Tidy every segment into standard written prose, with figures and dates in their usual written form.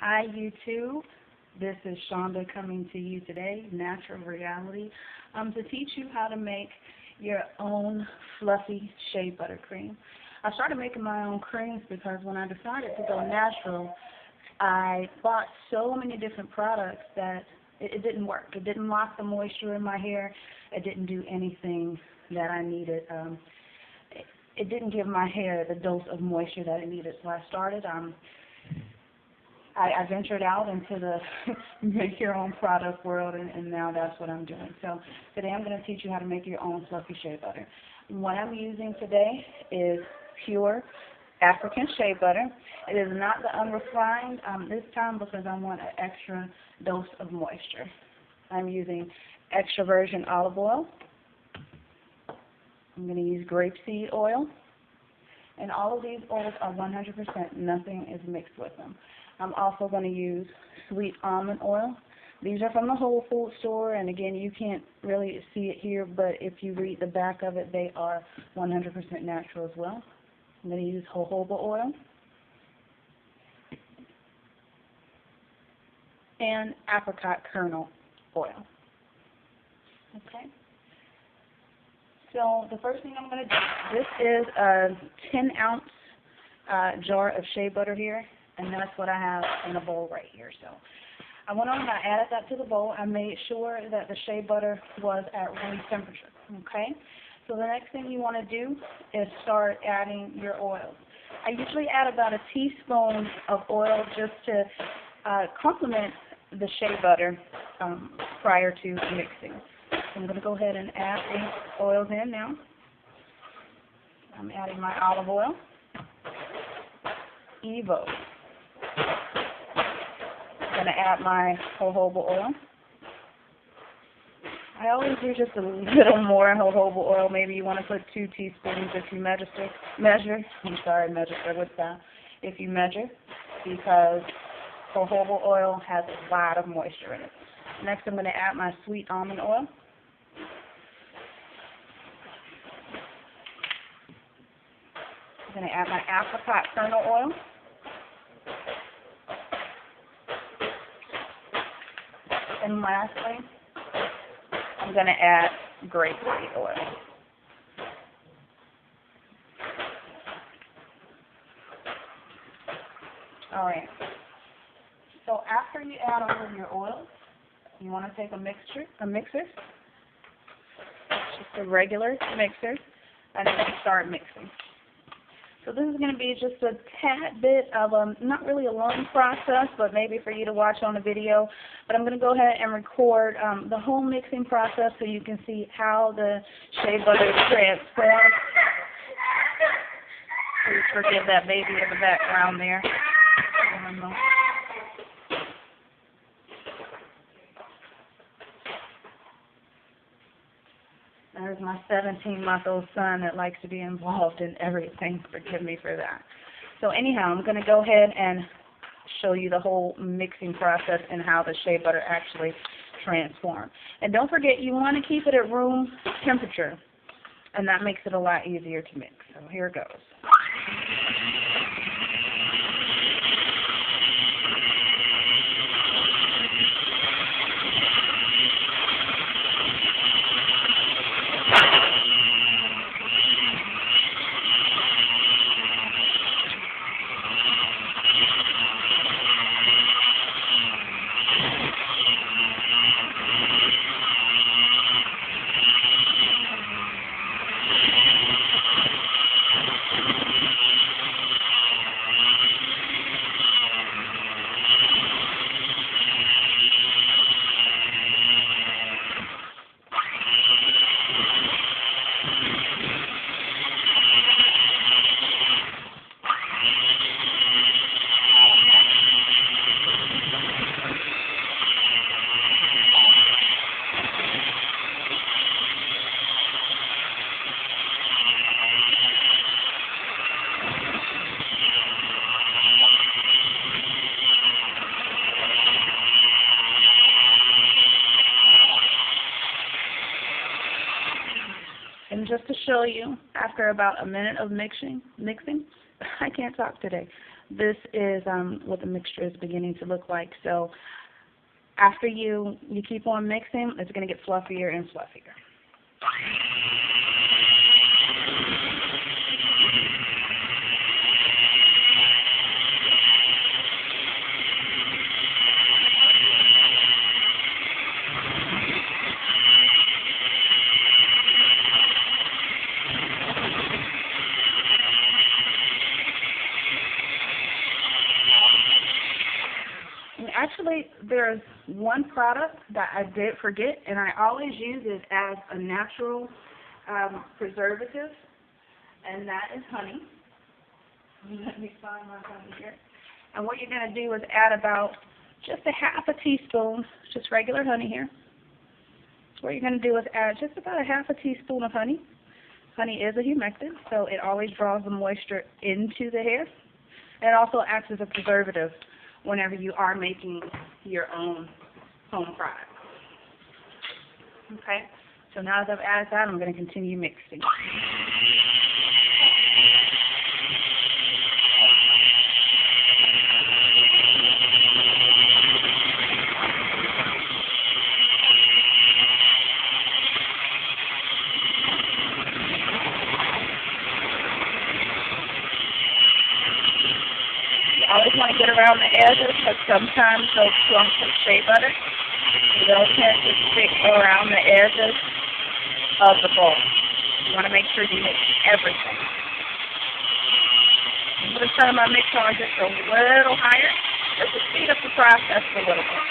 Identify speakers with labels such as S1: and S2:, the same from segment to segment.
S1: Hi YouTube, this is Shonda coming to you today, Natural Reality, to teach you how to make your own fluffy shea butter cream. I started making my own creams because when I decided to go natural, I bought so many different products that it didn't work. It didn't lock the moisture in my hair. It didn't do anything that I needed. It didn't give my hair the dose of moisture that it needed. So I started I ventured out into the make your own product world, and now that's what I'm doing. So today I'm going to teach you how to make your own fluffy shea butter. What I'm using today is pure African shea butter. It is not the unrefined this time because I want an extra dose of moisture. I'm using extra virgin olive oil. I'm going to use grapeseed oil. And all of these oils are 100%. Nothing is mixed with them. I'm also going to use sweet almond oil. These are from the Whole Foods store, and again, you can't really see it here, but if you read the back of it, they are 100% natural as well. I'm going to use jojoba oil and apricot kernel oil. Okay. So the first thing I'm going to do, this is a 10-ounce jar of shea butter here, and that's what I have in a bowl right here. So I went on and I added that to the bowl. I made sure that the shea butter was at room temperature. Okay. So the next thing you want to do is start adding your oils. I usually add about a teaspoon of oil just to complement the shea butter prior to mixing. So I'm going to go ahead and add the oils in now. I'm adding my olive oil, Evo. I'm going to add my jojoba oil. I always do just a little more jojoba oil. Maybe you want to put 2 teaspoons if you measure. If you measure, because jojoba oil has a lot of moisture in it. Next, I'm going to add my sweet almond oil. I'm going to add my apricot kernel oil. And lastly, I'm going to add grapeseed oil. All right. So after you add all of your oils, you want to take a mixer, just a regular mixer, and then start mixing. So this is going to be just a tad bit of not really a long process, but maybe for you to watch on a video. But I'm going to go ahead and record the whole mixing process so you can see how the shea butter transforms. Please forgive that baby in the background there. There's my 17-month-old son that likes to be involved in everything. Forgive me for that. So anyhow, I'm going to go ahead and show you the whole mixing process and how the shea butter actually transforms. And don't forget, you want to keep it at room temperature, and that makes it a lot easier to mix. So here it goes. And just to show you, after about a minute of mixing, I can't talk today, this is what the mixture is beginning to look like. So after you keep on mixing, it's going to get fluffier and fluffier. Actually, there's one product that I did forget, and I always use it as a natural preservative, and that is honey. Let me find my honey here. And what you're going to do is add about just a half a teaspoon, just regular honey here. What you're going to do is add just about a half a teaspoon of honey. Honey is a humectant, so it always draws the moisture into the hair. And it also acts as a preservative whenever you are making your own home product. Okay, so now that I've added that, I'm going to continue mixing. I always want to get around the edges because sometimes those clumps of shea butter, they'll tend to stick around the edges of the bowl. You want to make sure you mix everything. I'm going to turn my mix on just a little higher just to speed up the process a little bit.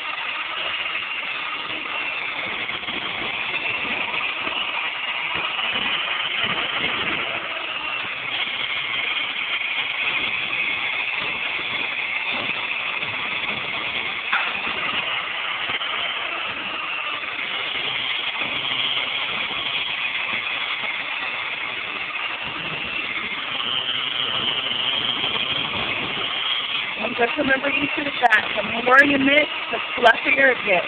S1: Just remember you to the back. The more you mix, the fluffier it gets.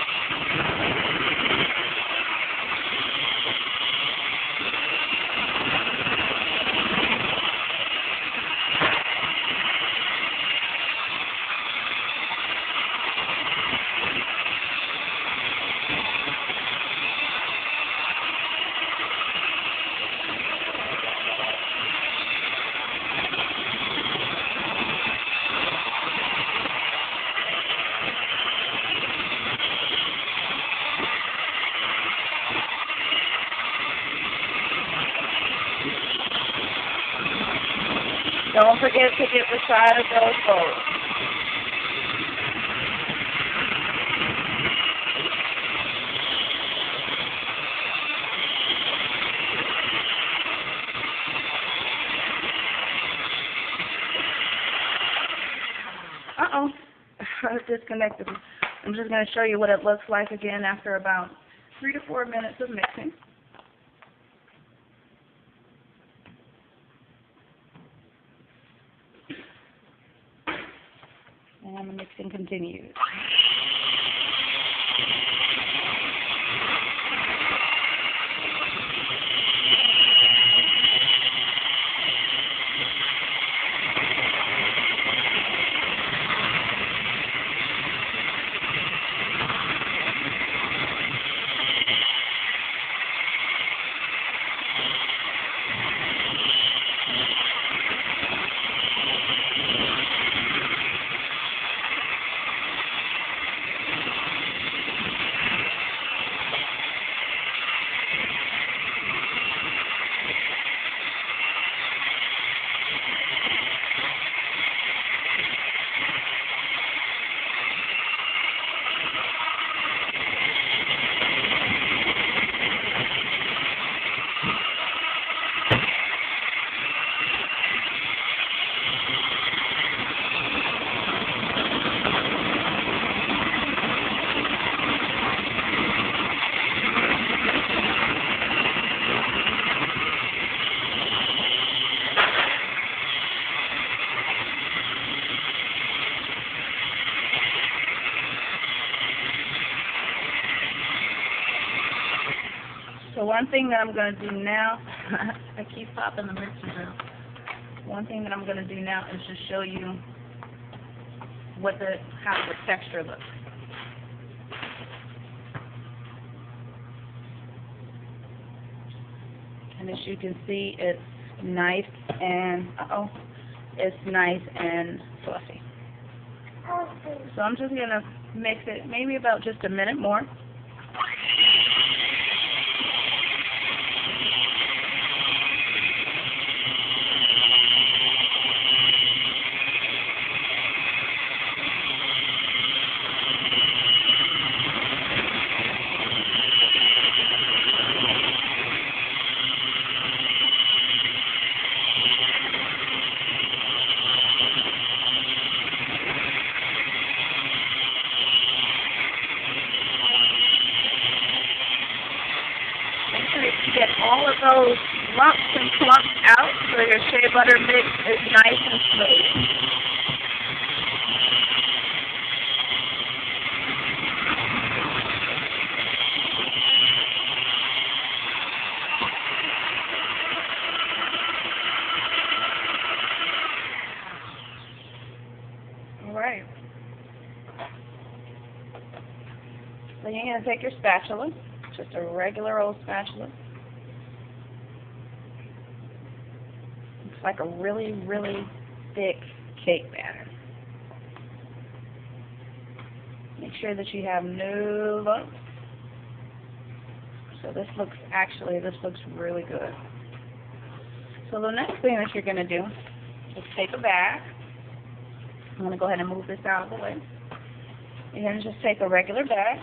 S1: Don't forget to get the side of those bowls. Uh-oh, I disconnected. I'm just going to show you what it looks like again after about 3 to 4 minutes of mixing. And the mixing continues. So one thing that I'm going to do now, I keep popping the mixer out. One thing that I'm going to do now is just show you how the texture looks. And as you can see, it's nice and it's nice and fluffy. So I'm just gonna mix it maybe about just a minute more. Get all of those lumps and clumps out so your shea butter mix is nice and smooth. Alright. So you're going to take your spatula, just a regular old spatula. Like a really, really thick cake batter. Make sure that you have no lumps. So this looks really good. So the next thing that you're going to do is take a bag. I'm going to go ahead and move this out of the way. You're going to just take a regular bag.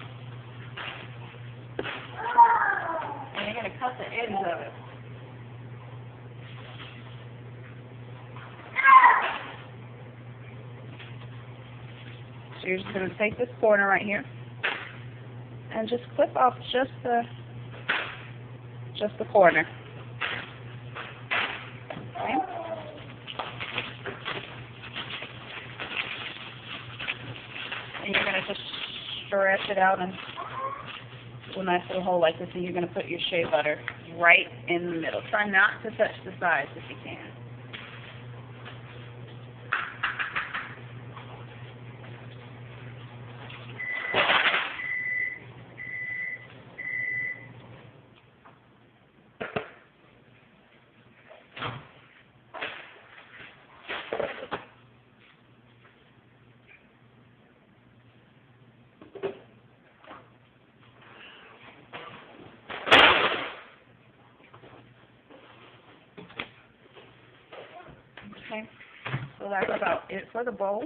S1: And you're going to cut the ends of it. So you're just going to take this corner right here and just clip off just the corner. Okay? And you're going to just stretch it out and do a nice little hole like this, and you're going to put your shea butter right in the middle. Try not to touch the sides if you can. Okay, so that's about it for the bowl.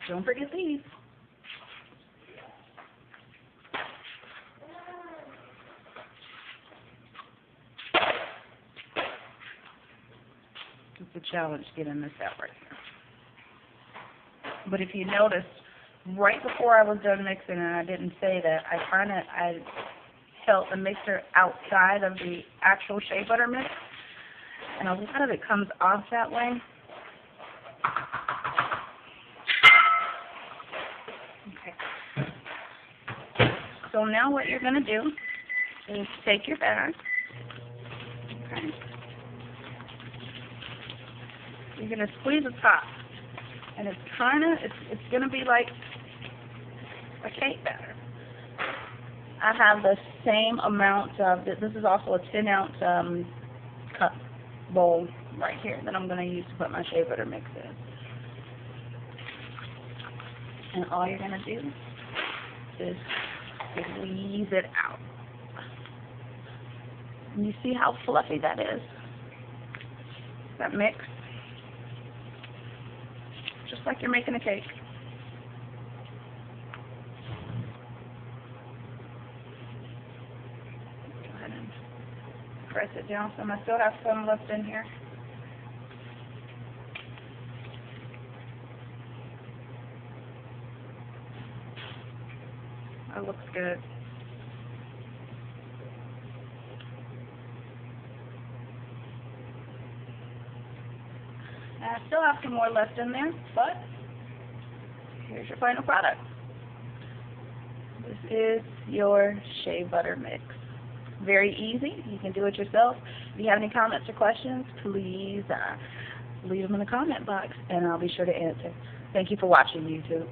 S1: Don't forget these. It's a challenge getting this out right here. But if you notice, right before I was done mixing, and I didn't say that, I felt the mixer outside of the actual shea butter mix, and a lot of it comes off that way. Okay. So now what you're going to do is take your bag. Okay. You're going to squeeze the top, and it's going to be like a cake batter. I have the same amount of, this is also a 10-ounce cup bowl right here that I'm going to use to put my shea butter mix in. And all you're going to do is squeeze it out. And you see how fluffy that is? That mix? Just like you're making a cake. Press it down some. I still have some left in here. That looks good. And I still have some more left in there, but here's your final product. This is your shea butter mix. Very easy. You can do it yourself. If you have any comments or questions, please leave them in the comment box, and I'll be sure to answer. Thank you for watching, YouTube.